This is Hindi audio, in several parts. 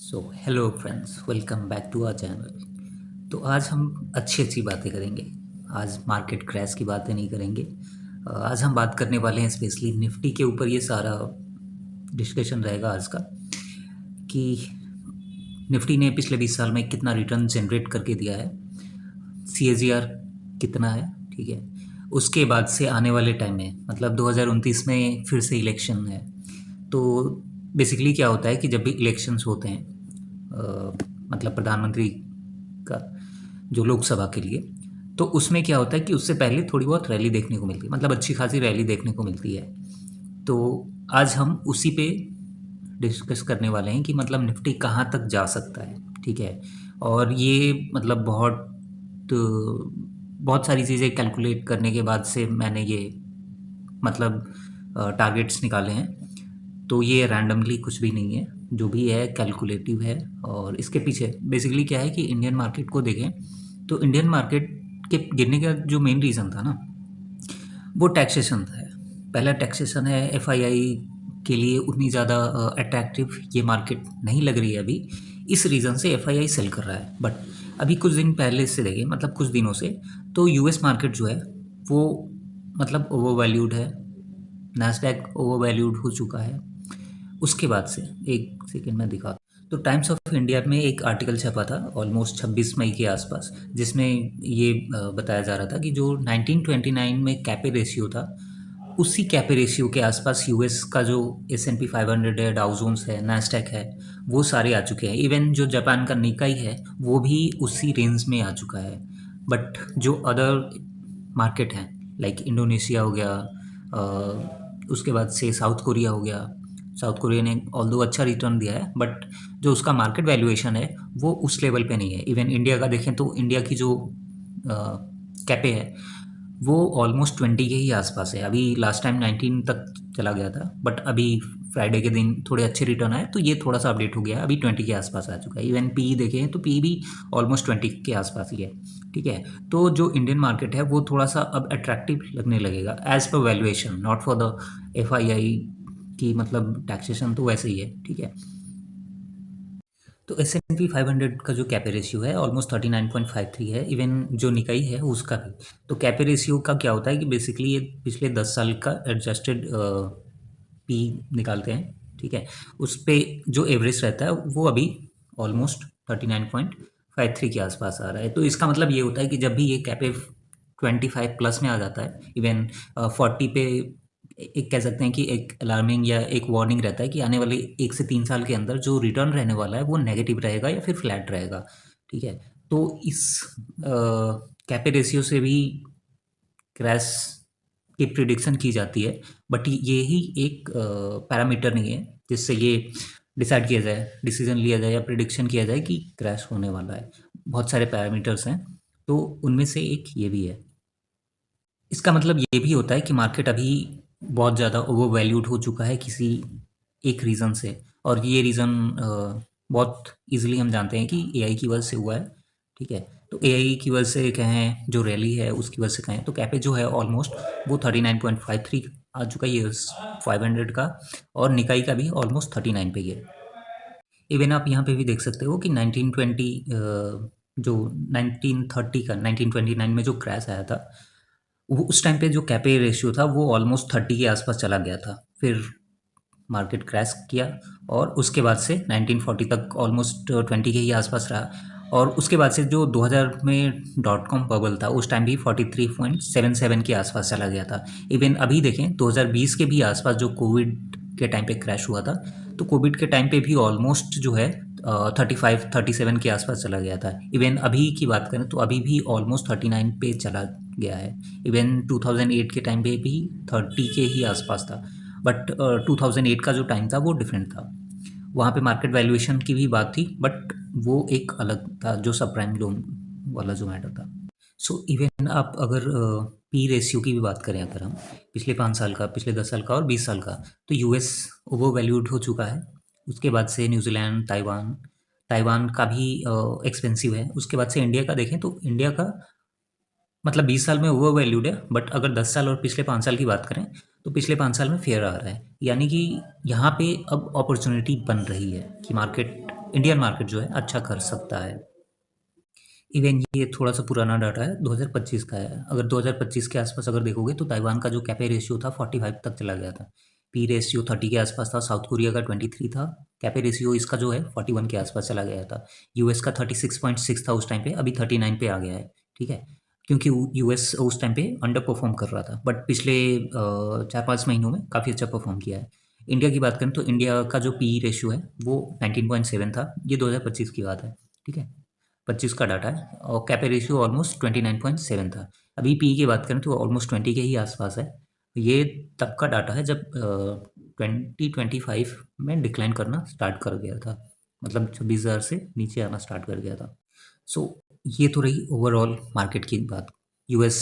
So hello friends, welcome back to our channel. तो आज हम अच्छी अच्छी बातें करेंगे। आज मार्केट क्रैश की बातें नहीं करेंगे। आज हम बात करने वाले हैं स्पेशली निफ्टी के ऊपर। ये सारा डिस्कशन रहेगा आज का कि निफ्टी ने पिछले 20 साल में कितना रिटर्न जनरेट करके दिया है, CAGR कितना है, ठीक है। उसके बाद से आने वाले टाइम में मतलब 2029 में फिर से इलेक्शन है। तो बेसिकली क्या होता है कि जब भी इलेक्शंस होते हैं मतलब प्रधानमंत्री का जो लोकसभा के लिए, तो उसमें क्या होता है कि उससे पहले थोड़ी बहुत रैली देखने को मिलती है, मतलब अच्छी खासी रैली देखने को मिलती है। तो आज हम उसी पे डिस्कस करने वाले हैं कि मतलब निफ्टी कहाँ तक जा सकता है, ठीक है। और ये मतलब बहुत सारी चीज़ें कैलकुलेट करने के बाद से मैंने ये मतलब टारगेट्स निकाले हैं। तो ये रैंडमली कुछ भी नहीं है, जो भी है कैलकुलेटिव है। और इसके पीछे बेसिकली क्या है कि इंडियन मार्केट को देखें तो इंडियन मार्केट के गिरने का जो मेन रीज़न था ना, वो टैक्सेशन है। पहला टैक्सेशन है। FII के लिए उतनी ज़्यादा अट्रैक्टिव ये मार्केट नहीं लग रही है अभी। इस रीज़न से FII सेल कर रहा है। बट अभी कुछ दिन पहले से देखें, मतलब कुछ दिनों से, तो US मार्केट जो है वो मतलब ओवर वैल्यूड है। नैस्डैक ओवर वैल्यूड हो चुका है। उसके बाद से एक सेकेंड में दिखा, तो टाइम्स ऑफ इंडिया में एक आर्टिकल छपा था ऑलमोस्ट 26 मई के आसपास, जिसमें ये बताया जा रहा था कि जो 1929 में कैपे रेशियो था, उसी कैपे रेशियो के आसपास US का जो S&P 500 है, डाउ जोन्स है, नैस्डैक है, वो सारे आ चुके हैं। इवन जो जापान का निकाई है वो भी उसी रेंज में आ चुका है। बट जो अदर मार्केट हैं लाइक इंडोनेशिया हो गया, उसके बाद से साउथ कोरिया हो गया। साउथ कोरिया ने ऑल्दो अच्छा रिटर्न दिया है, बट जो उसका मार्केट वैल्यूएशन है वो उस लेवल पे नहीं है। इवन इंडिया का देखें तो इंडिया की जो कैपे है वो ऑलमोस्ट 20 के ही आसपास है। अभी लास्ट टाइम 19 तक चला गया था, बट अभी फ्राइडे के दिन थोड़े अच्छे रिटर्न आए तो ये थोड़ा सा अपडेट हो गया, अभी 20 के आसपास आ चुका है। इवन PE देखें तो PE भी ऑलमोस्ट 20 के आसपास ही है, ठीक है। तो जो इंडियन मार्केट है वो थोड़ा सा अब अट्रैक्टिव लगने लगेगा as per valuation, not for the FII की मतलब टैक्सेशन तो वैसे ही है, ठीक है। तो S&P 500 का जो कैपे रेशियो है ऑलमोस्ट 39.53 है। इवन जो निकाई है उसका भी। तो कैपे रेशियो का क्या होता है कि बेसिकली ये पिछले 10 साल का एडजस्टेड पी निकालते हैं, ठीक है। उस पर जो एवरेज रहता है वो अभी ऑलमोस्ट 39.53 के आसपास आ रहा है। तो इसका मतलब ये होता है कि जब भी ये कैपे 25 प्लस में आ जाता है, इवन 40 पे, एक कह सकते हैं कि एक अलार्मिंग या एक वार्निंग रहता है कि आने वाले 1 से 3 साल के अंदर जो रिटर्न रहने वाला है वो नेगेटिव रहेगा या फिर फ्लैट रहेगा, ठीक है। तो इस कैपे रेशियो से भी क्रैश की प्रिडिक्शन की जाती है। बट ये ही एक पैरामीटर नहीं है जिससे ये डिसाइड किया जाए, डिसीजन लिया जाए या प्रिडिक्शन किया जाए कि क्रैश होने वाला है। बहुत सारे पैरामीटर्स हैं, तो उनमें से एक ये भी है। इसका मतलब ये भी होता है कि मार्केट अभी बहुत ज़्यादा ओवर वैल्यूड हो चुका है किसी एक रीज़न से। और ये रीज़न बहुत इजीली हम जानते हैं कि AI की वजह से हुआ है, ठीक है। तो AI की वजह से कहें, जो रैली है उसकी वजह से कहें, तो कैपे जो है ऑलमोस्ट वो 39.53 आ चुका है ये 500 का। और निकाई का भी ऑलमोस्ट 39 पे ही है। इवन आप यहाँ पे भी देख सकते हो कि 1920 जो 1930 का 1929 में जो क्रैश आया था, वो उस टाइम पे जो कैपे रेशियो था वो ऑलमोस्ट 30 के आसपास चला गया था। फिर मार्केट क्रैश किया और उसके बाद से 1940 तक ऑलमोस्ट 20 के ही आसपास रहा। और उसके बाद से जो 2000 में .com बबल था उस टाइम भी 43.77 के आसपास चला गया था। इवन अभी देखें 2020 के भी आसपास जो कोविड के टाइम पे क्रैश हुआ था, तो कोविड के टाइम पे भी ऑलमोस्ट जो है 35-37 के आसपास चला गया था। इवन अभी की बात करें तो अभी भी ऑलमोस्ट 39 पे चला गया है। इवन 2008 के टाइम पे भी 30 के ही आसपास था। बट 2008 का जो टाइम था वो डिफरेंट था, वहाँ पे मार्केट वैल्यूएशन की भी बात थी, बट वो एक अलग था जो सब प्राइम लोन वाला जो मैटर था। सो इवन आप अगर पी रेशियो की भी बात करें, अगर हम पिछले 5 साल का, पिछले 10 साल का और 20 साल का, तो US ओवर वैल्यूड हो चुका है। उसके बाद से न्यूजीलैंड, ताइवान, ताइवान का भी एक्सपेंसिव है। उसके बाद से इंडिया का देखें तो इंडिया का मतलब 20 साल में ओवर वैल्यूड है, बट अगर 10 साल और पिछले 5 साल की बात करें तो पिछले 5 साल में फेयर आ रहा है। यानी कि यहाँ पे अब अपॉर्चुनिटी बन रही है कि मार्केट इंडियन मार्केट जो है अच्छा कर सकता है। इवन ये थोड़ा-सा पुराना डाटा है, 2025 का है। अगर 2025 के आसपास अगर देखोगे तो ताइवान का जो कैपे रेशियो था 45 तक चला गया था। पी रेशियो 30 के आसपास था, साउथ कोरिया का 23 था, कैपे रेशियो इसका जो है 41 के आसपास चला गया था। यूएस का 36.6 था उस टाइम पे, अभी 39 पे आ गया है, ठीक है? क्योंकि यूएस उस टाइम पे अंडर परफॉर्म कर रहा था, बट पिछले 4-5 महीनों में काफ़ी अच्छा परफॉर्म किया है। इंडिया की बात करें तो इंडिया का जो पी रेशियो है वो 19.7 था, ये 2025 की बात है, ठीक है? 25 का डाटा है और कैपे रेशियो ऑलमोस्ट 29.7 था। अभी पी की बात करें तो ऑलमोस्ट 20 के ही आसपास है। ये तब का डाटा है जब 2025 में डिक्लाइन करना स्टार्ट कर गया था, मतलब 26,000 से नीचे आना स्टार्ट कर गया था। सो ये तो रही ओवरऑल मार्केट की बात। यूएस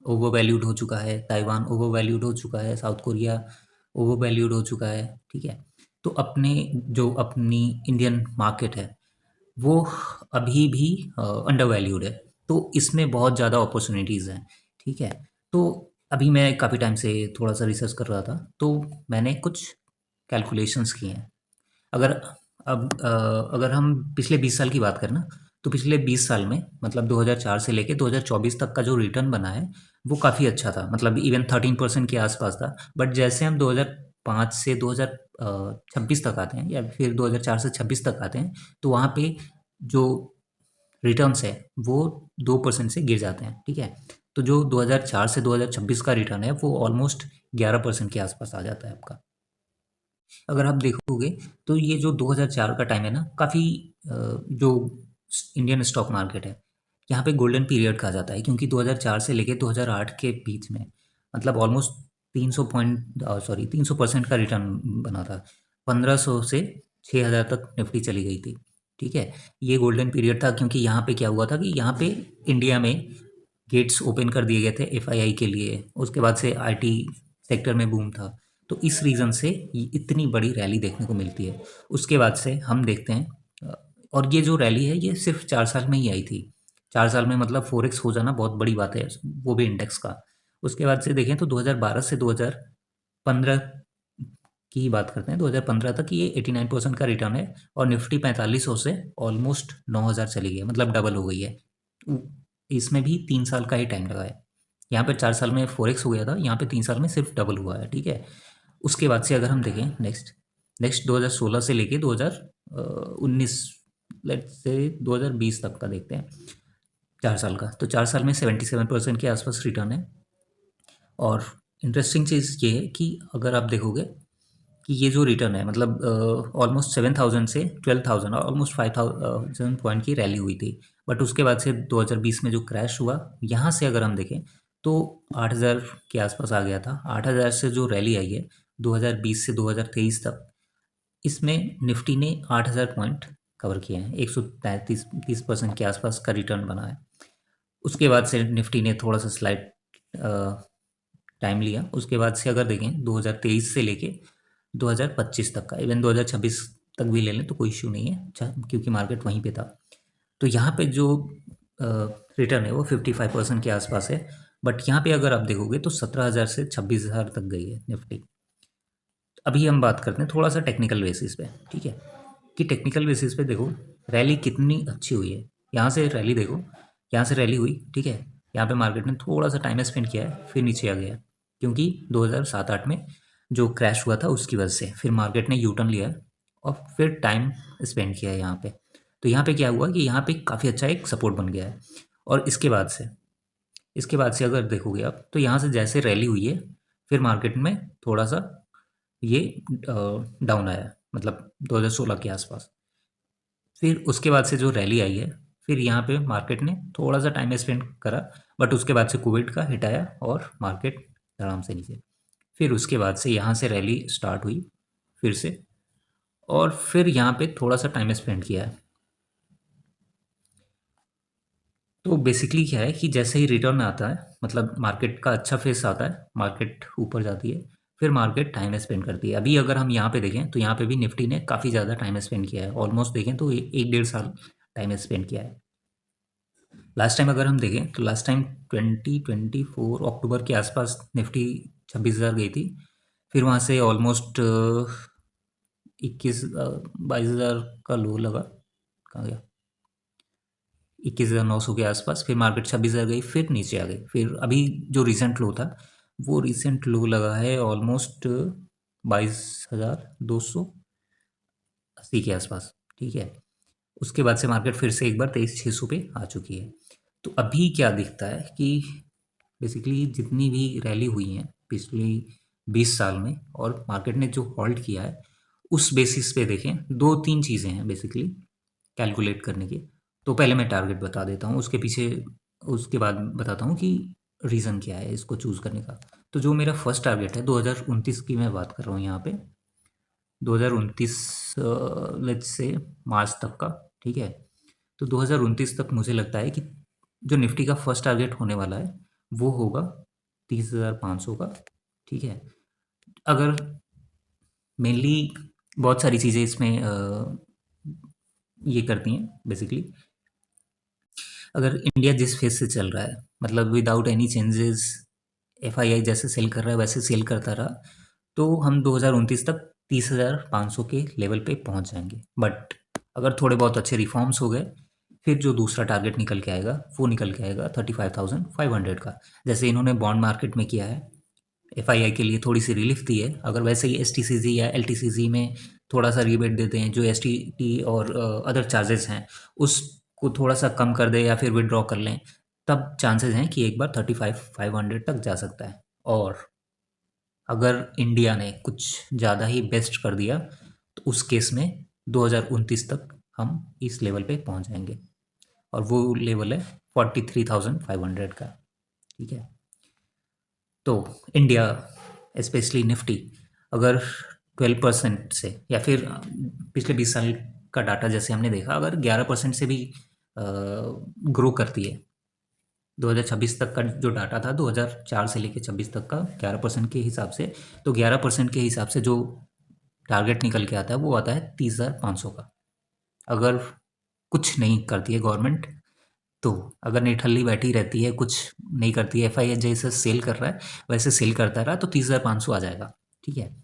ओवर वैल्यूड हो चुका है, ताइवान ओवर वैल्यूड हो चुका है, साउथ कोरिया ओवर वैल्यूड हो चुका है, ठीक है? तो अपनी इंडियन मार्केट है वो अभी भी अंडर वैल्यूड है, तो इसमें बहुत ज़्यादा अपॉर्चुनिटीज़ हैं, ठीक है? तो अभी मैं काफ़ी टाइम से थोड़ा-सा रिसर्च कर रहा था, तो मैंने कुछ कैलकुलेशंस किए हैं। अगर अगर हम पिछले 20 साल की बात करें ना, तो पिछले 20 साल में मतलब 2004 से लेके 2024 तक का जो रिटर्न बना है, वो काफ़ी अच्छा था। मतलब इवन 13% के आसपास था। बट जैसे हम 2005 से 2026 तक आते हैं या फिर 2004 से 26 तक आते हैं, तो वहाँ पे जो रिटर्न्स है, वो 2% से गिर जाते हैं, ठीक है? तो जो 2004 से 2026 का रिटर्न है, वो ऑलमोस्ट 11% के आसपास आ जाता है आपका। अगर आप देखोगे तो ये जो 2004 का टाइम है ना, काफ़ी जो इंडियन स्टॉक मार्केट है, यहाँ पे गोल्डन पीरियड कहा जाता है, क्योंकि 2004 से लेके 2008 के बीच में मतलब ऑलमोस्ट 300% का रिटर्न बना था। 1500 से 6000 तक निफ्टी चली गई थी, ठीक है? ये गोल्डन पीरियड था, क्योंकि यहाँ पे क्या हुआ था कि यहाँ पे इंडिया में गेट्स ओपन कर दिए गए थे एफआईआई के लिए। उसके बाद से आईटी सेक्टर में बूम था, तो इस रीज़न से ये इतनी बड़ी रैली देखने को मिलती है। उसके बाद से हम देखते हैं और ये जो रैली है ये सिर्फ 4 साल में ही आई थी। 4 साल में मतलब 4x हो जाना बहुत बड़ी बात है, वो भी इंडेक्स का। उसके बाद से देखें तो 2012 से 2015 की बात करते हैं, 2015 तक ये 89% का रिटर्न है और निफ्टी 4500 से ऑलमोस्ट 9000 चली गई है, मतलब डबल हो गई है। इसमें भी 3 साल का ही टाइम लगा है। यहाँ पे 4 साल में 4x हो गया था, यहाँ पे 3 साल में सिर्फ डबल हुआ है, ठीक है? उसके बाद से अगर हम देखें नेक्स्ट 2016 से लेके 2019, लेट्स से 2020 तक का देखते हैं, 4 साल का। तो 4 साल में 77% के आसपास रिटर्न है। और इंटरेस्टिंग चीज़ ये है कि अगर आप देखोगे कि ये जो रिटर्न है, मतलब ऑलमोस्ट 7000 से 12000, ऑलमोस्ट 5000 पॉइंट की रैली हुई थी। बट उसके बाद से 2020 में जो क्रैश हुआ, यहाँ से अगर हम देखें तो 8000 के आसपास आ गया था। 8000 से जो रैली आई है 2020 से 2023 तक, इसमें निफ्टी ने 8000 पॉइंट कवर किए हैं, 133-30% के आसपास का रिटर्न बना है। उसके बाद से निफ्टी ने थोड़ा सा स्लाइड टाइम लिया। उसके बाद से अगर देखें 2023 से लेके 2025 तक का, इवन 2026 तक भी ले लें तो कोई इश्यू नहीं है, क्योंकि मार्केट वहीं पे था। तो यहाँ पे जो रिटर्न है वो 55% के आसपास है। बट यहाँ पे अगर आप देखोगे तो 17,000 से 26,000 तक गई है निफ्टी। अभी हम बात करते हैं थोड़ा सा टेक्निकल बेसिस पे, ठीक है? कि टेक्निकल बेसिस पे देखो रैली कितनी अच्छी हुई है। यहाँ से रैली देखो, यहाँ से रैली हुई, ठीक है? यहाँ पे मार्केट ने थोड़ा सा टाइम स्पेंड किया है, फिर नीचे आ गया, क्योंकि 2007-8 में जो क्रैश हुआ था उसकी वजह से फिर मार्केट ने यू टर्न लिया है और फिर टाइम स्पेंड किया है यहाँ पे। तो यहाँ पे क्या हुआ कि यहाँ पे काफ़ी अच्छा एक सपोर्ट बन गया है। और इसके बाद से अगर देखोगे आप तो यहाँ से जैसे रैली हुई है, फिर मार्केट में थोड़ा सा ये डाउन आया, मतलब 2016 के आसपास। फिर उसके बाद से जो रैली आई है, फिर यहाँ पे मार्केट ने थोड़ा सा टाइम स्पेंड करा, बट उसके बाद से कोविड का हिट आया और मार्केट आराम से नीचे। फिर उसके बाद से यहाँ से रैली स्टार्ट हुई फिर से, और फिर यहाँ पे थोड़ा सा टाइम स्पेंड किया है। तो बेसिकली क्या है कि जैसे ही रिटर्न आता है, मतलब मार्केट का अच्छा फेस आता है, मार्केट ऊपर जाती है, फिर मार्केट टाइम स्पेंड करती है। अभी अगर हम यहाँ पे देखें तो यहाँ पे भी निफ्टी ने काफ़ी ज़्यादा टाइम स्पेंड किया है, ऑलमोस्ट देखें तो 1-1.5 साल टाइम स्पेंड किया है। लास्ट टाइम अगर हम देखें तो लास्ट टाइम 2024 अक्टूबर के आसपास निफ्टी 26,000 गई थी। फिर वहाँ से ऑलमोस्ट 22,000 का लो लगा, कहाँ गया, 21,900 के आसपास, फिर मार्केट 26,000 गई, फिर नीचे आ गई, फिर अभी जो रिसेंट लो था वो रिसेंट लो लगा है ऑलमोस्ट 22,280 के आसपास, ठीक है। उसके बाद से मार्केट फिर से एक बार 23,600 पे आ चुकी है। तो अभी क्या दिखता है कि बेसिकली जितनी भी रैली हुई हैं पिछली 20 साल में और मार्केट ने जो होल्ड किया है उस बेसिस पे देखें, दो तीन चीज़ें हैं बेसिकली कैलकुलेट करने की। तो पहले मैं टारगेट बता देता हूँ, उसके पीछे उसके बाद बताता हूँ कि रीज़न क्या है इसको चूज़ करने का। तो जो मेरा फर्स्ट टारगेट है 2029 की मैं बात कर रहा हूँ यहाँ पे, 2029 लेट्स से मार्च तक का, ठीक है। तो 2029 तक मुझे लगता है कि जो निफ्टी का फर्स्ट टारगेट होने वाला है वो होगा 30,500 का, ठीक है। अगर मेनली बहुत सारी चीज़ें इसमें ये करती हैं बेसिकली, अगर इंडिया जिस फेज से चल रहा है मतलब विदाउट एनी चेंजेस, एफआईआई जैसे सेल कर रहा है वैसे सेल करता रहा, तो हम 2029 तक 30,500 के लेवल पे पहुंच जाएंगे। बट अगर थोड़े बहुत अच्छे रिफॉर्म्स हो गए, फिर जो दूसरा टारगेट निकल के आएगा वो निकल के आएगा 35,500 का, जैसे इन्होंने बॉन्ड मार्केट में किया है। एफआईआई के लिए थोड़ी सी रिलीफ दी है, अगर वैसे ही एसटीसीजी या एलटीसीजी में थोड़ा सा रिबेट देते हैं, जो एसटीटी और अदर चार्जेस हैं उसको थोड़ा सा कम कर दे या फिर विड्रॉ कर लें, तब चांसेस हैं कि एक बार 35,500 तक जा सकता है। और अगर इंडिया ने कुछ ज़्यादा ही बेस्ट कर दिया तो उस केस में 2029 तक हम इस लेवल पे पहुंच जाएंगे, और वो लेवल है 43,500 का, ठीक है। तो इंडिया स्पेशली निफ्टी अगर 12% से या फिर पिछले 20 साल का डाटा जैसे हमने देखा, अगर 11% से भी ग्रो करती है, 2026 तक का जो डाटा था 2004 से लेकर 26 तक का 11% के हिसाब से, तो 11% के हिसाब से जो टारगेट निकल के आता है वो आता है 30,500 का। अगर कुछ नहीं करती है गवर्नमेंट, तो अगर निठल्ली बैठी रहती है, कुछ नहीं करती है, एफआईआई जैसे सेल कर रहा है वैसे सेल करता रहा, तो 30,500 आ जाएगा, ठीक है।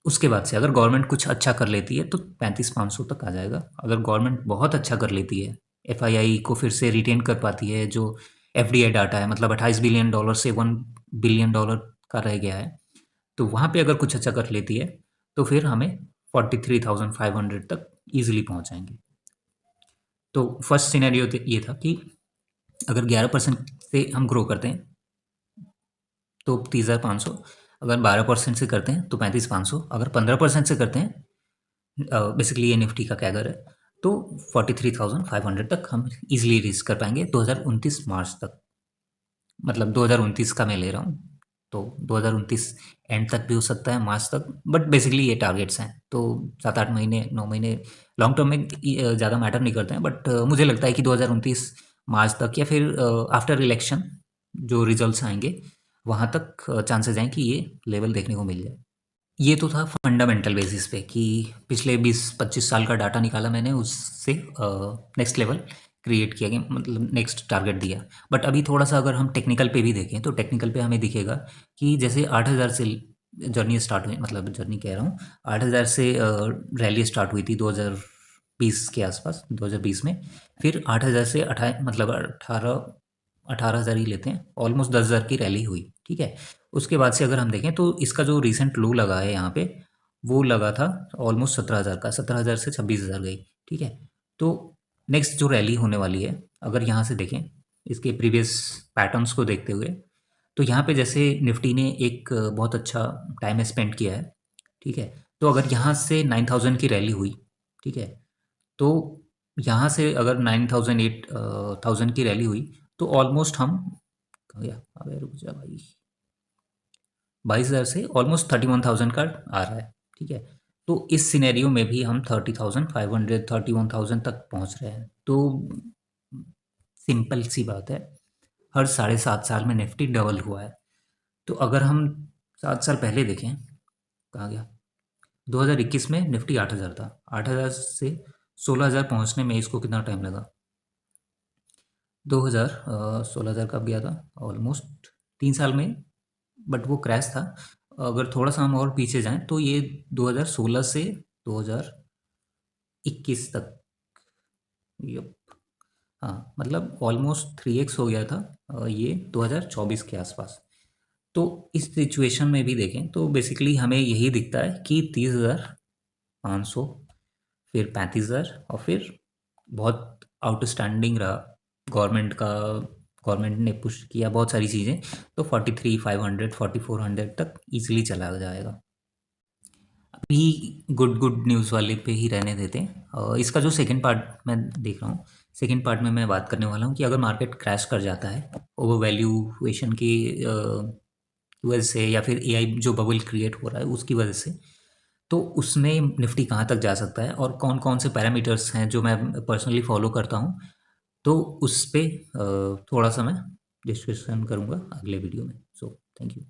उसके बाद से अगर गवर्नमेंट कुछ अच्छा कर लेती है तो 35,500 तक आ जाएगा। अगर गवर्नमेंट बहुत अच्छा कर लेती है, एफआईआई को फिर से रिटेन कर पाती है, जो एफडीआई डाटा है मतलब $28 बिलियन से $1 बिलियन का रह गया है, तो वहाँ पे अगर कुछ अच्छा कर लेती है तो फिर हमें 43,500 तक ईजिली पहुँच जाएंगे। तो फर्स्ट सिनेरियो ये था कि अगर 11% से हम ग्रो करते हैं तो 30,500, अगर 12% से करते हैं तो 35,500, अगर 15% से करते हैं, बेसिकली ये निफ्टी का कैगर है, तो 43,500 तक हम इजीली रीच कर पाएंगे 2029 मार्च तक। मतलब 2029 का मैं ले रहा हूँ, तो 2029 एंड तक भी हो सकता है, मार्च तक, बट बेसिकली ये टारगेट्स हैं। तो 7-8 महीने 9 महीने लॉन्ग टर्म में ज़्यादा मैटर नहीं करते हैं, बट मुझे लगता है कि 2029 मार्च तक या फिर आफ्टर इलेक्शन जो रिजल्ट्स आएंगे वहाँ तक चांसेस हैं कि ये लेवल देखने को मिल जाए। ये तो था फंडामेंटल बेसिस पे कि पिछले 20-25 साल का डाटा निकाला मैंने, उससे नेक्स्ट लेवल क्रिएट किया गया, मतलब नेक्स्ट टारगेट दिया। बट अभी थोड़ा सा अगर हम टेक्निकल पे भी देखें तो टेक्निकल पे हमें दिखेगा कि जैसे 8,000 से जर्नी स्टार्ट हुई, मतलब जर्नी कह रहा हूँ, 8,000 से रैली स्टार्ट हुई थी 2020 के आसपास, 2020 में। फिर 8,000 से 18,000 ही लेते हैं, ऑलमोस्ट 10,000 की रैली हुई, ठीक है। उसके बाद से अगर हम देखें तो इसका जो रिसेंट लो लगा है यहाँ पे, वो लगा था ऑलमोस्ट 17,000 का, 17,000 से 26,000 गई, ठीक है। तो नेक्स्ट जो रैली होने वाली है, अगर यहाँ से देखें इसके प्रीवियस पैटर्न्स को देखते हुए, तो यहाँ पे जैसे निफ्टी ने एक बहुत अच्छा टाइम स्पेंड किया है, ठीक है। तो अगर यहाँ से 9,000 की रैली हुई, ठीक है, तो यहाँ से अगर 9,000 8,000 की रैली हुई तो ऑलमोस्ट हम, कहाँ गया, अबे रुक जा भाई, 22,000 से ऑलमोस्ट 31,000 का आ रहा है, ठीक है। तो इस सिनेरियो में भी हम 30,500 31,000 तक पहुंच रहे हैं। तो सिंपल सी बात है, हर 7.5 साल में निफ्टी डबल हुआ है। तो अगर हम 7 साल पहले देखें, कहाँ गया, 2021 में निफ्टी 8,000 था, 8,000 से 16,000 पहुंचने में इसको कितना टाइम लगा, 16,000 कब गया था, ऑलमोस्ट 3 साल में, बट वो क्रैश था। अगर थोड़ा-सा हम और पीछे जाएँ तो ये 2016 से 2021 तक, यप, हाँ, मतलब ऑलमोस्ट 3x हो गया था ये 2024 के आसपास। तो इस सिचुएशन में भी देखें तो बेसिकली हमें यही दिखता है कि 30,500, फिर 35,000, और फिर बहुत आउटस्टैंडिंग रहा गवर्नमेंट का। गवर्नमेंट ने पुश किया बहुत सारी चीज़ें, तो 43,500, 4400 तक इजीली चला जाएगा। अभी गुड गुड न्यूज़ वाले पे ही रहने देते हैं। इसका जो सेकंड पार्ट मैं देख रहा हूँ, सेकंड पार्ट में मैं बात करने वाला हूँ कि अगर मार्केट क्रैश कर जाता है ओवर वैल्यूएशन की वजह से, या फिर एआई जो बबल क्रिएट हो रहा है उसकी वजह से, तो उसमें निफ्टी कहाँ तक जा सकता है और कौन कौन से पैरामीटर्स हैं जो मैं पर्सनली फॉलो करता हूँ, तो उस पे थोड़ा सा मैं डिस्कशन करूँगा अगले वीडियो में। So thank you.